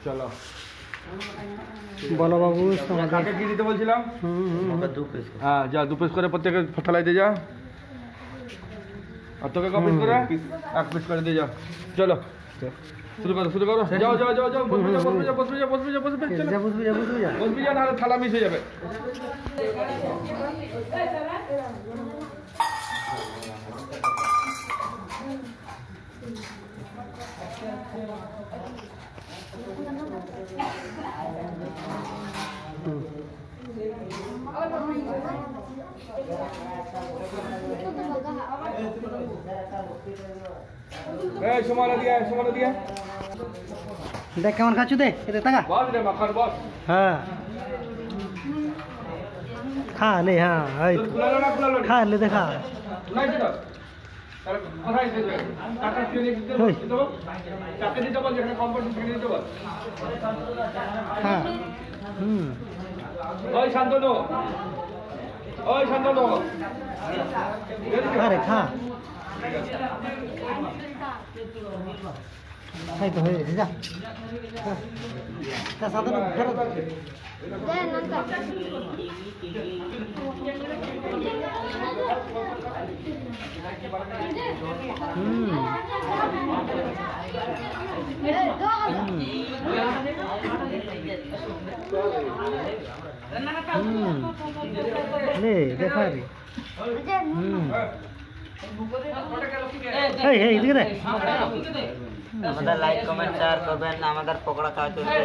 চলো বলো বাবু কাকে কি দিতে বলছিলাম? হ্যাঁ যা 2 পিস করে প্রত্যেকে ফেলাই দিয়ে যা। আর তোকে ক পিস করে? 1 পিস করে দিয়ে যা। চলো শুরু করো যাও বসবি যা নাহলে থালা মিস হয়ে যাবে। সময় দিয়ে দেখ কেমন খাচ্ছ দে এটা টাকা বস রে মাখার বস। হ্যাঁ খা লে হ্যাঁ এই খা লে দেখা হ্যাঁ ওই শান্তনু আরে খা খাই তো হয়ে গেছে যা সাধারণ ফেরত লে দেখা রে এই দিকে রে আমাদের লাইক কমেন্ট শেয়ার করবেন আমাদের পকোড়া খাওয়া চলছে